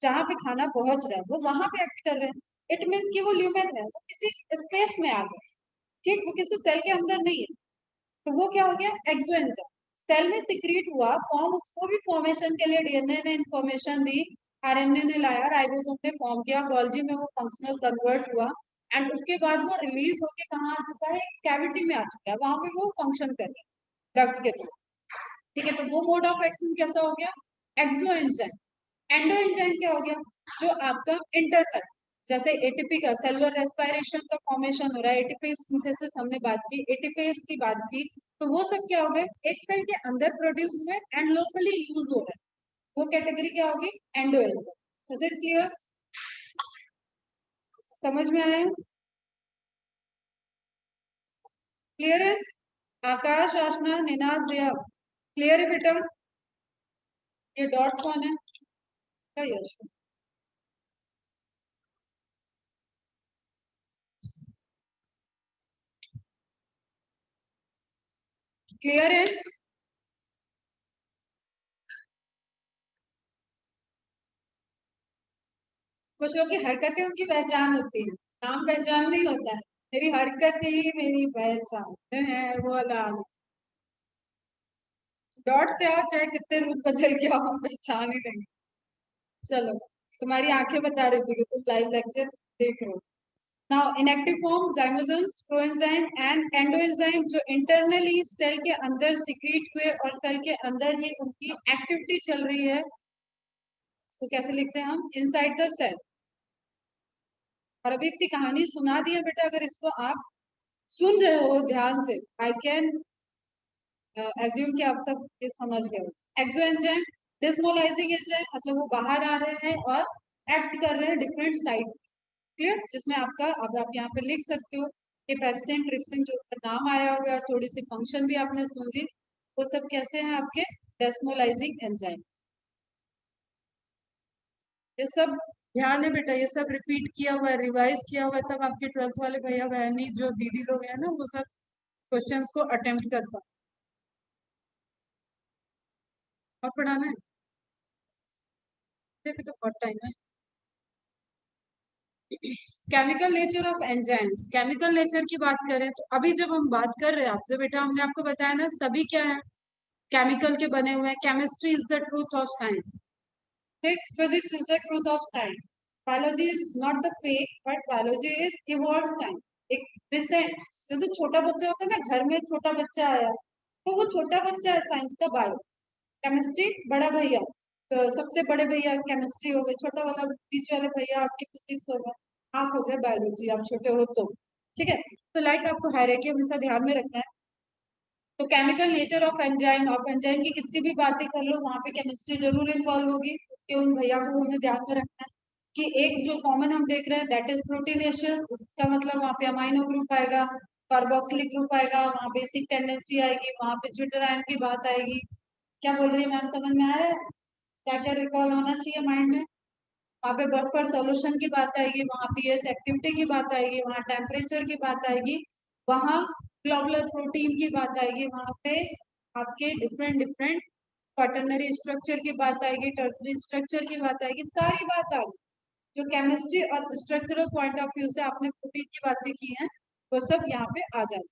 जहाँ पे खाना पहुंच रहा है वो वहां पे एक्ट कर रहे हैं। इट मीन्स कि वो ल्यूमेन है, वो किसी स्पेस में आ गया, ठीक, वो किसी सेल के अंदर नहीं है। तो वो क्या हो गया, एक्सोएंजाइम। सेल में सिक्रीट हुआ, फॉर्म, उसको भी फॉर्मेशन के लिए डीएनए ने इंफॉर्मेशन दी, आरएनए ने लाया, राइबोसोम ने फॉर्म किया, गोल्जी में वो फंक्शनल कन्वर्ट हुआ, एंड उसके बाद वो रिलीज होके कहाँ आ चुका है, कैविटी में आ चुका है, वहां पे वो फंक्शन कर रहा है डक्ट के थ्रू। ठीक है, तो वो मोड ऑफ एक्शन कैसा हो गया, एक्सो एंजाइम। एंडो एंजाइम क्या हो गया, जो आपका इंटरनल, जैसे एटीपी का सेलुलर रेस्पिरेशन का फॉर्मेशन हो रहा है, एटीपी सिंथेसिस हमने बात की, एटीपीज की बात की, तो वो सब क्या हो गए, एक सेल के अंदर प्रोड्यूस हुए एंड लोकली यूज हो रहे हैं, वो कैटेगरी क्या होगी, endo enzyme. Is it clear, समझ में आया, क्लियर है? आकाश, आशना, निनाज, दिया, क्लियर है बेटा? ये डॉट कौन है, क्या यश, क्लियर है? कुछ लोग की हरकतें उनकी पहचान होती है, नाम पहचान नहीं होता है। मेरी हरकत ही मेरी पहचान है, वो लाल, डॉट से आओ चाहे कितने रूप बदल के आओ, हम पहचान ही नहीं। चलो, तुम्हारी आंखें बता रही थी कि तुम लाइव लेक्चर देख रहे हो। Now inactive form, zymogens, proenzyme and endoenzyme, जो इंटरनली सेल के अंदर सिक्रीट हुए और सेल के अंदर ही उनकी एक्टिविटी चल रही है, इसको कैसे लिखते हैं हम, इनसाइड द सेल। और अभी इतनी कहानी सुना दी है बेटा, अगर इसको आप सुन रहे हो ध्यान से, आई कैन एज्यूम कि आप सब ये समझ गए हो। एक्सो एंजाइम, डिस्मोलाइजिंग एंजाइम, मतलब वो बाहर आ रहे हैं और एक्ट कर रहे हैं डिफरेंट साइड, क्लियर, जिसमें आपका, अब आप यहाँ पे लिख सकते हो कि पेप्सिन ट्रिप्सिन जो नाम आया होगा और थोड़ी सी फंक्शन भी आपने सुन ली, वो सब कैसे हैं आपके, डेस्मोलाइजिंग एंजाइम। ये सब ध्यान है बेटा, ये सब रिपीट किया हुआ है, रिवाइज किया हुआ है, तब आपके 12th वाले भैया बहनी जो दीदी लोग हैं ना, वो सब क्वेश्चंस को अटेम्प्ट कर पाए। और पढ़ाना है, अभी तो बहुत टाइम है। Chemical nature of enzymes, chemical nature की बात करें तो अभी जब हम बात कर रहे हैं आपसे बेटा, हमने आपको बताया ना सभी क्या है, केमिकल के बने हुए हैं, chemistry is the truth of science, ठीक, physics is the truth of science, biology is not the fake but biology is evolve science. एक रिसेंट, जैसे छोटा बच्चा होता है ना, घर में छोटा बच्चा आया, तो वो छोटा बच्चा है साइंस का बायो, केमिस्ट्री बड़ा भैया, तो सबसे बड़े भैया केमिस्ट्री हो गए, छोटा वाला बीच वाले भैया आपके फिजिक्स हो गए, आप हो गए बायोलॉजी, आप छोटे हो तो, ठीक है। तो लाइक आपको हायरार्की हमेशा ध्यान में रखना है। तो केमिकल नेचर ऑफ एंजाइम, आप एंजाइम की कितनी भी बातें कर लो, वहां पे केमिस्ट्री जरूर इन्वॉल्व होगी, कि उन भैया को हमें ध्यान में रखना है कि एक जो कॉमन हम देख रहे हैं दैट इज प्रोटीनेशियस, इसका मतलब वहां पे अमाइनो ग्रुप आएगा, कार्बोक्सिलिक ग्रुप आएगा, वहां बेसिक टेंडेंसी आएगी, वहां पे ज्विटरायन की बात आएगी। क्या बोल रही है मैम, समझ में आ रहा है, क्या क्या रिकॉल होना चाहिए माइंड में? वहाँ पे बर्फ पर सोल्यूशन की बात आएगी, वहाँ पीएच एक्टिविटी की बात आएगी, वहाँ टेम्परेचर की बात आएगी, वहाँ ग्लोबुलर प्रोटीन की बात आएगी, वहाँ पे आपके डिफरेंट डिफरेंट क्वाटरनरी स्ट्रक्चर की बात आएगी, टर्सरी स्ट्रक्चर की बात आएगी, सारी बात आएगी जो केमिस्ट्री और स्ट्रक्चरल पॉइंट ऑफ व्यू से आपने प्रोटीन की बातें की हैं, वो सब यहाँ पे आ जाए।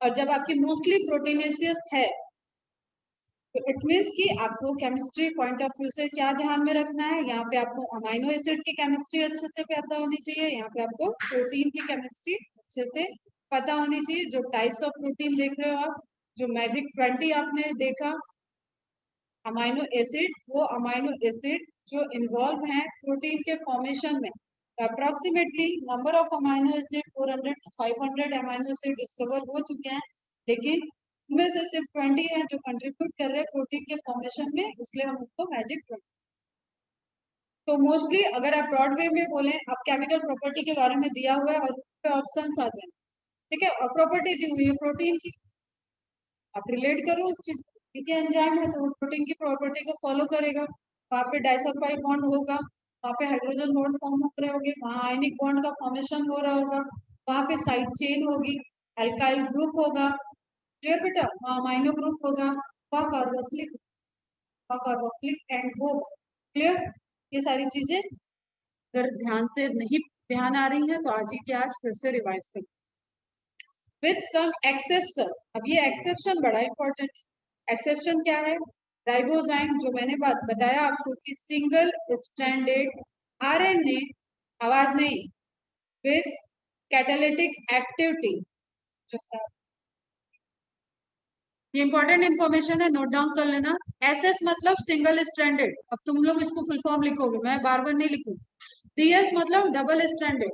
और जब आपकी मोस्टली प्रोटीनेशियस है, तो इट मीन्स कि आपको केमिस्ट्री पॉइंट ऑफ व्यू से क्या ध्यान में रखना है, यहाँ पे आपको अमाइनो एसिड की केमिस्ट्री अच्छे से पता होनी चाहिए, यहाँ पे आपको प्रोटीन की केमिस्ट्री अच्छे से पता होनी चाहिए, जो टाइप्स ऑफ प्रोटीन देख रहे हो आप, जो मैजिक 20 आपने देखा अमाइनो एसिड, वो अमाइनो एसिड जो इन्वॉल्व हैं प्रोटीन के फॉर्मेशन में, approximately number of amino acid 400 to 500 amino acid discover हो चुके हैं, लेकिन उनमें से सिर्फ 20 हैं जो कंट्रीब्यूट कर रहे हैं प्रोटीन के फॉर्मेशन में, इसलिए हम उसको मैजिक 20। तो मोस्टली अगर आप ब्रॉड वे में बोलें, आप केमिकल प्रॉपर्टी के बारे में दिया हुआ है और उस पे ऑप्शंस आ जाए, ठीक है, और प्रॉपर्टी दी हुई है प्रोटीन की, आप रिलेट करो उस चीज को, ठीक है, एंजाइम है तो वो प्रोटीन की प्रॉपर्टी को फॉलो करेगा, वहाँ पे डाइसल्फाइड बॉन्ड होगा, वहाँ पे हाइड्रोजन बॉन्ड फॉर्म हो रहे होंगे, वहाँ आयनिक बॉन्ड का फॉर्मेशन हो रहा होगा, वहाँ पे साइड चेन होगी, अल्काइल ग्रुप होगा, क्लियर बेटा, अमाइनो ग्रुप होगा, कार्बोक्सिलिक, कार्बोक्सिलिक एंड होगा, क्लियर। ये सारी चीजें अगर ध्यान से नहीं ध्यान आ रही है तो आज ही के आज फिर से रिवाइज करें विद सम एक्सेप्शन। अब ये एक्सेप्शन बड़ा इंपॉर्टेंट है। एक्सेप्शन क्या है? राइबोजाइम, जो मैंने बात बताया आपको कि सिंगल स्ट्रैंडेड आरएनए, आवाज नहीं, विद कैटालिटिक एक्टिविटी, जो ये इंपॉर्टेंट इन्फॉर्मेशन है, नोट डाउन कर लेना। एसएस मतलब सिंगल स्ट्रैंडेड, अब तुम लोग इसको फुल फॉर्म लिखोगे, मैं बार बार नहीं लिखूंगी। डीएस मतलब डबल स्ट्रैंडेड,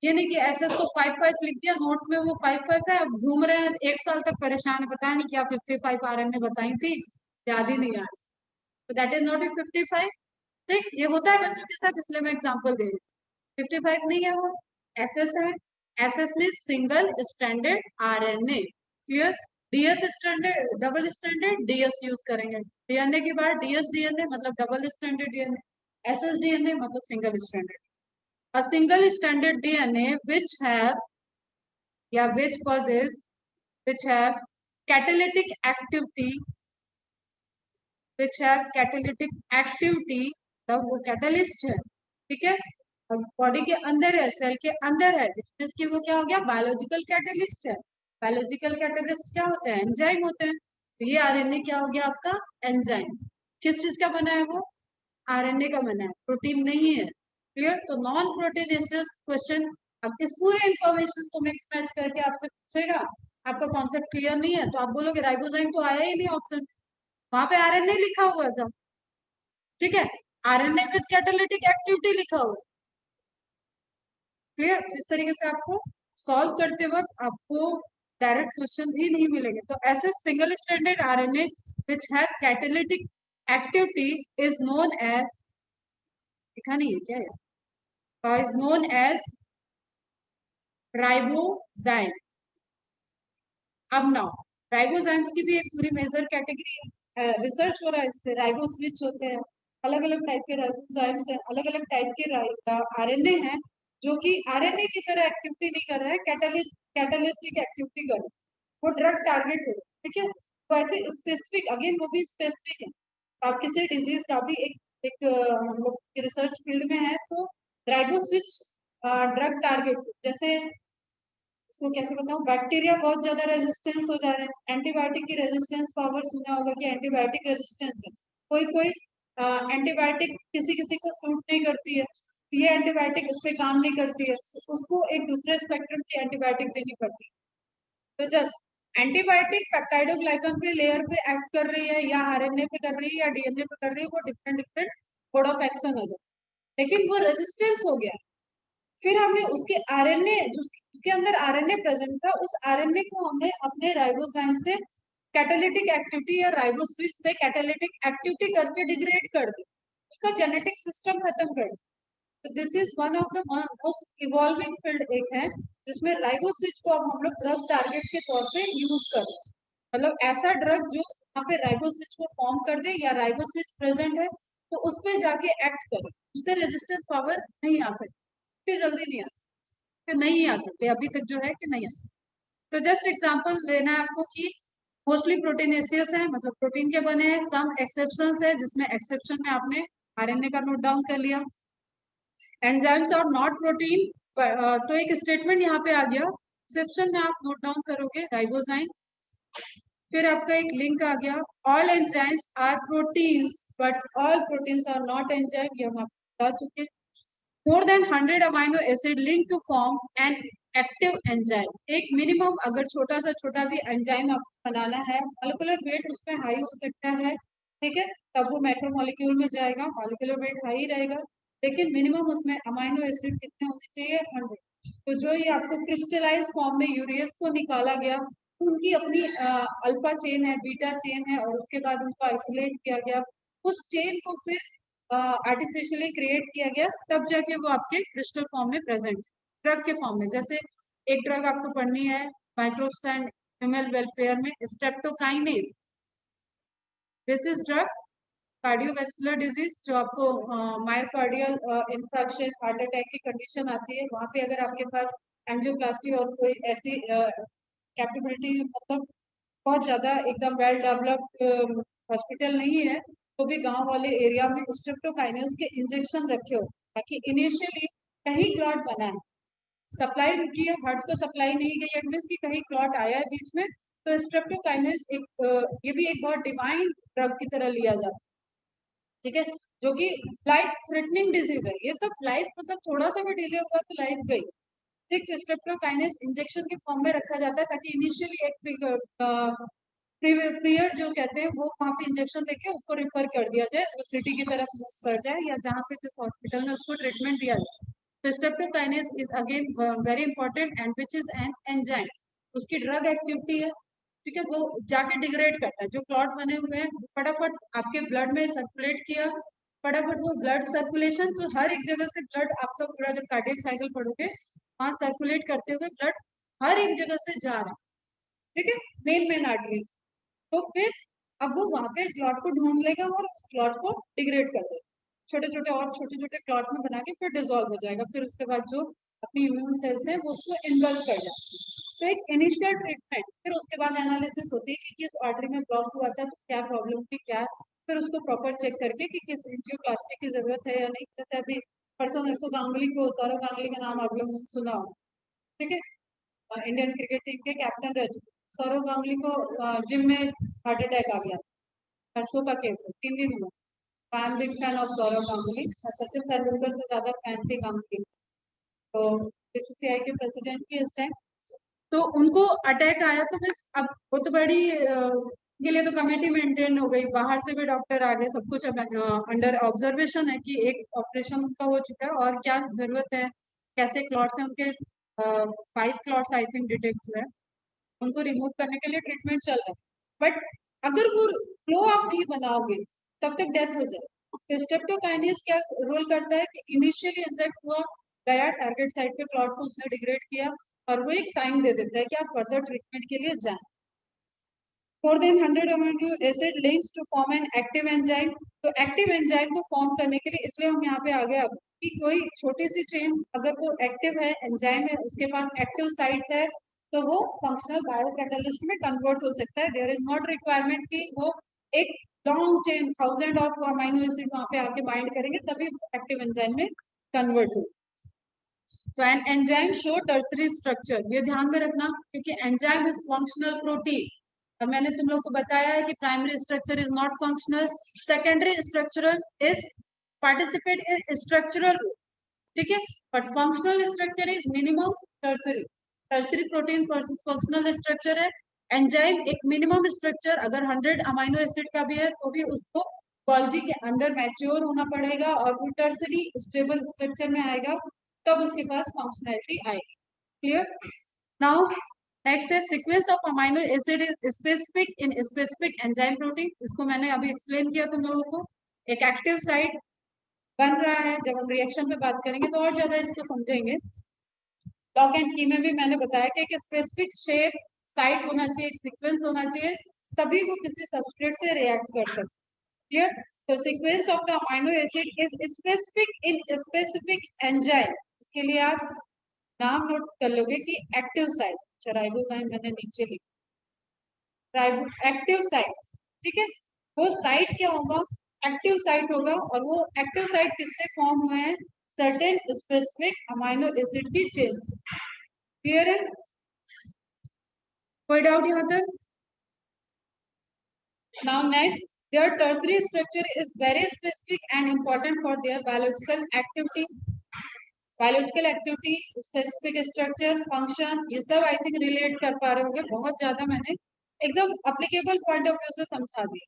ये नहीं कि एसएस को 5 5 लिख दिया नोट्स में, वो 5 5 है, अब घूम रहे हैं 1 साल तक परेशान है, पता नहीं क्या 55 आरएनए बताई थी, याद ही नहीं आ रही। तो दैट इज नॉट ए 55। ठीक, ये होता है बच्चों के साथ, इसलिए मैं एग्जाम्पल दे रही हूँ। 55 नहीं है वो, एसएस है। एसएस में single standard RNA, clear. DS standard, double standard DS use करेंगे। डीएनए के बाद डीएस डीएनए मतलब double standard DNA, SS DNA मतलब single standard. A single stranded DNA which have, या which possess, which have catalytic activity, which have catalytic activity, तब वो catalyst है, ठीक है। अब बॉडी के अंदर है, सेल के अंदर है, इसकी वो क्या हो गया, बायोलॉजिकल कैटलिस्ट है। बायोलॉजिकल कैटलिस्ट क्या होते हैं? एंजाइम होते हैं। तो ये आरएनए क्या हो गया आपका? एंजाइम। किस चीज का बना है वो? आरएनए का बना है, प्रोटीन नहीं है, क्लियर। तो नॉन प्रोटीनेसियस क्वेश्चन, अब इस पूरे इंफॉर्मेशन को मिक्स मैच करके आपसे पूछेगा, आपका कॉन्सेप्ट क्लियर नहीं है तो आप बोलोगे राइबोजाइम तो आया ही नहीं ऑप्शन, वहां पे आरएनए लिखा हुआ था, ठीक है, आरएनए विद कैटालिटिक एक्टिविटी लिखा हुआ है, क्लियर। इस तरीके से आपको सॉल्व करते वक्त आपको डायरेक्ट क्वेश्चन भी नहीं मिलेंगे। तो ऐसे single standard RNA which have catalytic activity is known as, लिखा नहीं है क्या यार, इज नोन एज राइबोजाइम। अब नाउ राइबोजाइम्स की भी एक पूरी मेजर कैटेगरी है, रिसर्च हो रहा है इस पे, राइबो स्विच होते हैं, अलग अलग टाइप के राइबोजाइम्स हैं, अलग अलग टाइप के आरएनए हैं जो कि आरएनए की तरह एक्टिविटी नहीं कर रहे हैं, कैटालिटिक एक्टिविटी कर रहे हैं, वो ड्रग टारगेट है, ठीक है। तो ऐसे स्पेसिफिक, अगेन वो भी स्पेसिफिक है, तो आप किसी डिजीज का भी हम लोग रिसर्च फील्ड में है तो राइबो स्विच ड्रग टारगेट, जैसे इसको कैसे बताऊं, बैक्टीरिया बहुत ज्यादा रेजिस्टेंस हो जा रहे हैं, एंटीबायोटिक की रेजिस्टेंस पावर सुना होगा कि एंटीबायोटिक रेजिस्टेंस है, कोई कोई एंटीबायोटिक किसी किसी को सूट नहीं करती है, तो ये एंटीबायोटिक उस पर काम नहीं करती है, तो उसको एक दूसरे स्पेक्ट्रम की एंटीबायोटिक देनी पड़ती है। तो जस्ट एंटीबायोटिक पेप्टाइडोग्लाइकन के लेयर पे एक्ट कर रही है या आरएनए पे कर रही है या डीएनए पे कर रही है, वो different different mode of action हो जाए, लेकिन वो रेजिस्टेंस हो गया। फिर हमने उसके आरएनए, जो उसके अंदर आरएनए प्रेजेंट था, उस आरएनए को हमने अपने राइबोजाइम से कैटालिटिक एक्टिविटी या राइबोस्विच से कैटालिटिक एक्टिविटी करके डिग्रेड कर दी, उसका जेनेटिक सिस्टम खत्म कर दिया। तो this is one of the most evolving field एक है जिसमें राइबोस्विच को अब हम लोग ड्रग टारगेट के तौर पे यूज कर रहे हैं, मतलब ऐसा ड्रग जो यहाँ पे राइबोस्विच को फॉर्म कर दे या राइबोस्विच प्रेजेंट है तो उस पर जाके एक्ट करे, उससे रेजिस्टेंस पावर नहीं आ सकती, इतनी जल्दी नहीं आ सकती, नहीं आ सकते अभी तक जो है कि नहीं आ सकते। तो जस्ट एग्जांपल लेना है आपको कि मोस्टली प्रोटीनेशियस है, मतलब प्रोटीन के बने हैं, सम एक्सेप्शंस है जिसमें एक्सेप्शन में आपने आरएनए का नोट डाउन कर लिया। एंजाइम्स आर नॉट प्रोटीन, तो एक स्टेटमेंट यहाँ पे आ गया, एक्सेप्शन में आप नोट डाउन करोगे राइबोजाइम, फिर आपका एक लिंक आ गया, all enzymes are proteins but all proteins are not enzyme, ये हम आपको बता चुके। More than 100 amino acid link to form an active enzyme, एक मिनिमम अगर छोटा सा छोटा भी एंजाइम आपको बनाना है, मोलिकुलर वेट उसमें हाई हो सकता है, ठीक है, तब वो मैक्रोमोलिक्यूल में जाएगा, मोलिकुलर वेट हाई रहेगा, लेकिन मिनिमम उसमें अमाइनो एसिड कितने होने चाहिए? 100। तो जो ये आपको क्रिस्टलाइज फॉर्म में यूरियस को निकाला गया, उनकी अपनी अल्फा चेन है, बीटा चेन है, और उसके बाद उनको आइसोलेट किया गया, उस चेन को फिर आर्टिफिशियली क्रिएट किया गया, तब जाके वो आपके क्रिस्टल फॉर्म में प्रेजेंट ड्रग के फॉर्म में। जैसे एक ड्रग आपको पढ़नी है माइक्रोब्स एंड फीमेल वेलफेयर में, streptokinase, this is drug cardiovascular disease, जो आपको मायोकार्डियल इंफार्क्शन हार्ट अटैक की कंडीशन आती है, वहां पे अगर आपके पास एंजियोप्लास्टी और कोई ऐसी कैपेबिलिटी मतलब बहुत ज्यादा एकदम वेल डेवलप्ड हॉस्पिटल नहीं है, तो भी गांव वाले एरिया में स्ट्रेप्टोकाइनेस के इंजेक्शन रखे हो ताकि इनिशियली कहीं क्लॉट बना है, सप्लाई रुकी है, हार्ट को सप्लाई नहीं गई, एट मींस कि कहीं क्लॉट आया है बीच में, तो स्ट्रेप्टोकाइनेस एक ये भी एक बहुत डिवाइन ड्रग की तरह लिया जाता है, ठीक है, जो कि लाइफ थ्रेटनिंग डिजीज है, ये सब लाइफ मतलब थोड़ा सा भी डिले हुआ तो लाइफ गई, ठीक। तो स्ट्रेप्टोकाइनेस इंजेक्शन के फॉर्म में रखा जाता है ताकि इनिशियली एक प्रियर जो कहते हैं वो वहाँ पे इंजेक्शन देके उसको रिफर कर दिया जाए, उस सिटी की तरफ मूव कर जाए या जहाँ पे जिस हॉस्पिटल में उसको ट्रीटमेंट दिया जाए। तो streptokinase is again very important and which is an enzyme, उसकी ड्रग एक्टिविटी है, ठीक है, वो जाके डिग्रेड करता है, जो क्लॉट बने हुए हैं फटाफट आपके ब्लड में सर्कुलेट किया, फटाफट वो ब्लड सर्कुलेशन, तो हर एक जगह से ब्लड आपका पूरा जब कार्डियक साइकिल पढ़ोगे वहां सर्कुलेट करते हुए ब्लड हर एक जगह से जा रहा है, ठीक है, मेन मेन आर्टरीज, तो फिर अब वो वहां पे क्लॉट को ढूंढ लेगा और उस क्लॉट को डिग्रेड कर देगा, छोटे छोटे और छोटे छोटे क्लॉट में बना के फिर डिजोल्व हो जाएगा, फिर उसके बाद जो अपनी इम्यून सेल्स है वो उसको इन्वॉल्व कर जाती है, तो एक इनिशियल ट्रीटमेंट, फिर उसके बाद एनालिसिस होती है कि किस आर्टरी में ब्लॉक हुआ था, तो क्या प्रॉब्लम थी, क्या, फिर उसको प्रॉपर चेक करके कि किस एंजियोप्लास्टी की जरूरत है या नहीं, जैसे अभी परसों नरसों गांगुली को, सौरव गांगुली का नाम आप लोगों ने सुना हो, ठीक है, इंडियन क्रिकेट टीम के कैप्टन रह चुके सौरव गांगुली को जिम में हार्ट अटैक आ गया, परसों का केस है, 3 दिन हुआ, I am big fan of Sourav Ganguly, Sachin Tendulkar से ज्यादा फैन थी गांगुली, तो बीसीसीआई के प्रेसिडेंट भी इस टाइम, तो उनको अटैक आया, तो बस अब वो तो बड़ी के लिए तो कमेटी मेंटेन हो गई, बाहर से भी डॉक्टर आ गए, सब कुछ अब अंडर ऑब्जर्वेशन है कि एक ऑपरेशन उनका हो चुका है और क्या जरूरत है, कैसे क्लॉट्स हैं उनके, 5 क्लॉट्स आई थिंक डिटेक्ट हुए, उनको रिमूव करने के लिए ट्रीटमेंट चल रहा है, बट अगर वो फ्लो आप नहीं बनाओगे तब तक डेथ हो जाए, तो स्ट्रेप्टोकाइनेस क्या रोल करता है कि इनिशियली इंजेक्ट हुआ, गया टारगेट साइट पे, क्लॉट को उसने डिग्रेड किया और वो एक टाइम दे देता है कि आप फर्दर ट्रीटमेंट के लिए जाएं। More than 100 amino acid links to form an active enzyme, तो एक्टिव एंजाइम को फॉर्म करने के लिए इसलिए हम यहाँ पे आ गए अब कि कोई छोटी सी चेन अगर वो एक्टिव है, एंजाइम है, उसके पास एक्टिव साइट है, तो वो फंक्शनल बायोकैटालिस्ट में कन्वर्ट हो सकता है, देयर इज नॉट रिक्वायरमेंट कि वो एक long chain 1000 of amino acid वहां पे आके बाइंड करेंगे तभी वो एक्टिव एंजाइम में कन्वर्ट हो। तो an enzyme show tertiary structure, ये ध्यान में रखना क्योंकि एंजाइम इज फंक्शनल प्रोटीन, अब मैंने तुम लोग को बताया है कि primary structure is not functional, secondary structural is participate in structural, ठीक है, but functional structure is minimum tertiary, tertiary protein functional structure है, एंजाइम एक मिनिमम स्ट्रक्चर, अगर 100 अमीनो एसिड का भी है तो भी उसको गोल्जी के अंदर मैच्योर होना पड़ेगा और वो टर्सरी स्टेबल स्ट्रक्चर में आएगा, तब उसके पास फंक्शनैलिटी आएगी, क्लियर। नाउ नेक्स्ट है sequence of amino acid is specific in specific enzyme protein, इसको मैंने अभी एक्सप्लेन किया तुम लोगों को, एक एक्टिव साइट बन रहा है, जब हम रिएक्शन पे बात करेंगे तो और ज्यादा इसको समझेंगे, लॉक एंड की में भी मैंने बताया कि एक स्पेसिफिक शेप साइट होना चाहिए, एक सीक्वेंस होना चाहिए, तभी वो किसी सबस्ट्रेट से रिएक्ट कर सकते, क्लियर। तो sequence of the amino acid is specific in specific enzyme, इसके लिए आप नाम नोट कर लोगे कि एक्टिव साइट, अच्छा राइबोजाइम मैंने नीचे लिखा, एक्टिव साइट, ठीक है, वो साइट क्या होगा, एक्टिव साइट होगा, और वो एक्टिव साइट किससे फॉर्म हुए हैं, सर्टेन स्पेसिफिक अमीनो एसिड की चेन से, क्लियर है, कोई डाउट यहाँ तक। Now next, their tertiary structure is very specific and important for their biological activity, biological activity, specific structure, function, ये सब आई थिंक रिलेट कर पा रहे होंगे, बहुत ज्यादा मैंने एकदम अप्लीकेबल पॉइंट ऑफ व्यू से समझा दिया,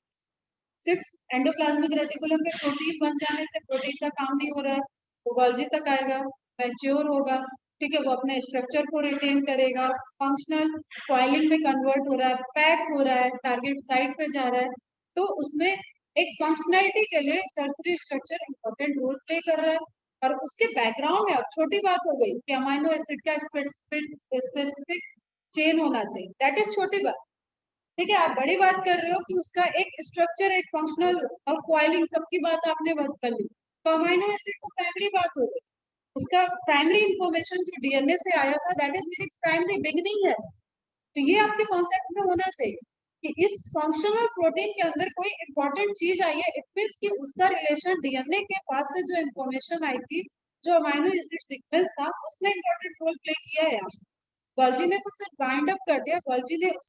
सिर्फ एंडोप्लाज्मिक रेटिकुलम में प्रोटीन बन जाने से प्रोटीन का काम नहीं हो रहा है, वो गोल्जी तक आएगा, मैच्योर होगा, ठीक है, वो अपने स्ट्रक्चर को रिटेन करेगा, फंक्शनल कॉइलिंग में कन्वर्ट हो रहा है, पैक हो रहा है, टारगेट साइट पे जा रहा है, तो उसमें एक फंक्शनैलिटी के लिए tertiary structure important role play कर रहा है, और उसके बैकग्राउंड में अब छोटी बात हो गई कि अमाइनो एसिड का स्पेसिफिक चेन होना चाहिए, दैट इज छोटी बात, ठीक है, आप बड़ी बात कर रहे हो कि उसका एक स्ट्रक्चर, एक फंक्शनल और कॉइलिंग सबकी बात आपने बात कर ली, तो अमाइनो एसिड तो प्राइमरी बात हो गई, उसका प्राइमरी इंफॉर्मेशन जो डीएनए से आया था, दैट इज मेरी प्राइमरी बिगिनिंग है। तो ये आपके कॉन्सेप्ट में होना चाहिए कि इस फंक्शनल प्रोटीन के अंदर कोई इंपॉर्टेंट चीज आई है, इट मीन्स कि उसका रिलेशन डीएनए के पास से जो इंफॉर्मेशन आई थी, जो अमाइनो एसिड सीक्वेंस था, उसने इंपॉर्टेंट रोल प्ले किया है। गोल्जी ने तो सिर्फ बाइंड अप कर दिया, गोल्जी ने